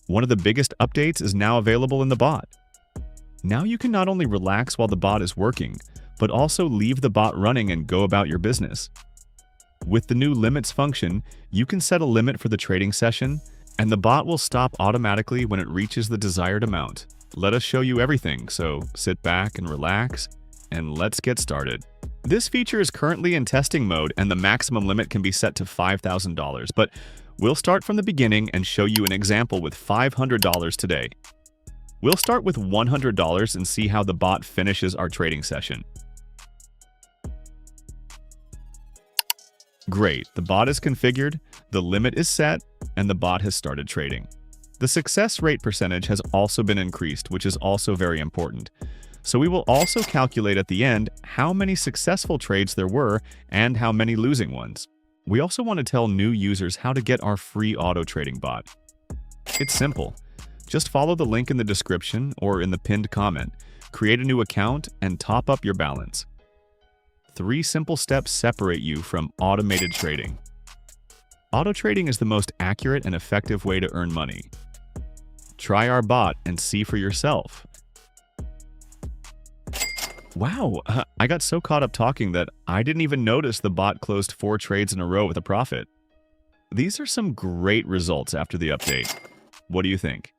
One of the biggest updates is now available in the bot. Now you can not only relax while the bot is working, but also leave the bot running and go about your business. With the new limits function, you can set a limit for the trading session, and the bot will stop automatically when it reaches the desired amount. Let us show you everything, so sit back and relax, and let's get started. This feature is currently in testing mode, and the maximum limit can be set to $5,000, but we'll start from the beginning and show you an example with $500 today. We'll start with $100 and see how the bot finishes our trading session. Great, the bot is configured, the limit is set, and the bot has started trading. The success rate percentage has also been increased, which is also very important. So we will also calculate at the end how many successful trades there were and how many losing ones. We also want to tell new users how to get our free auto trading bot. It's simple. Just follow the link in the description or in the pinned comment, create a new account, and top up your balance. 3 simple steps separate you from automated trading. Auto trading is the most accurate and effective way to earn money. Try our bot and see for yourself. Wow, I got so caught up talking that I didn't even notice the bot closed 4 trades in a row with a profit. These are some great results after the update. What do you think?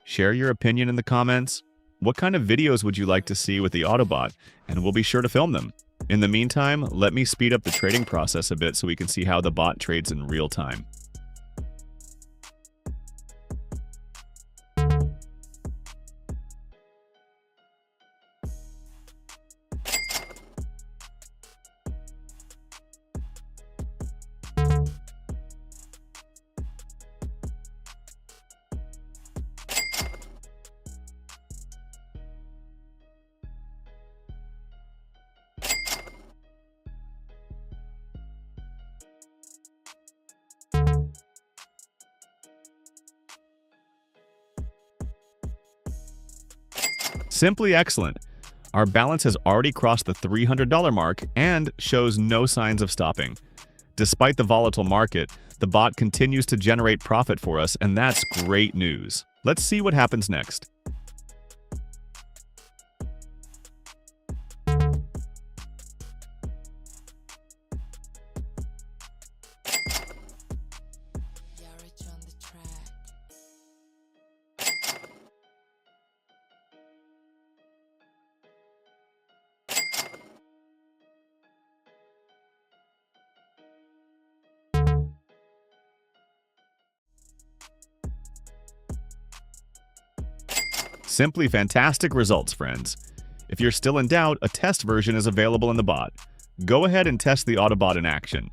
Share your opinion in the comments. What kind of videos would you like to see with the Autobot? And we'll be sure to film them. In the meantime, let me speed up the trading process a bit so we can see how the bot trades in real time. Simply excellent. Our balance has already crossed the $300 mark and shows no signs of stopping. Despite the volatile market, the bot continues to generate profit for us, and that's great news. Let's see what happens next. Simply fantastic results, friends. If you're still in doubt, a test version is available in the bot. Go ahead and test the Autobot in action.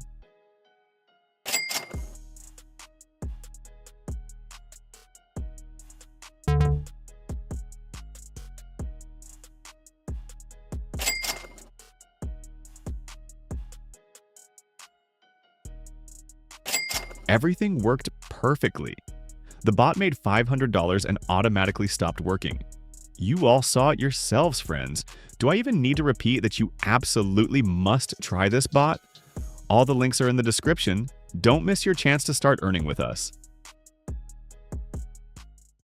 Everything worked perfectly. The bot made $500 and automatically stopped working. You all saw it yourselves, friends. Do I even need to repeat that you absolutely must try this bot? All the links are in the description. Don't miss your chance to start earning with us.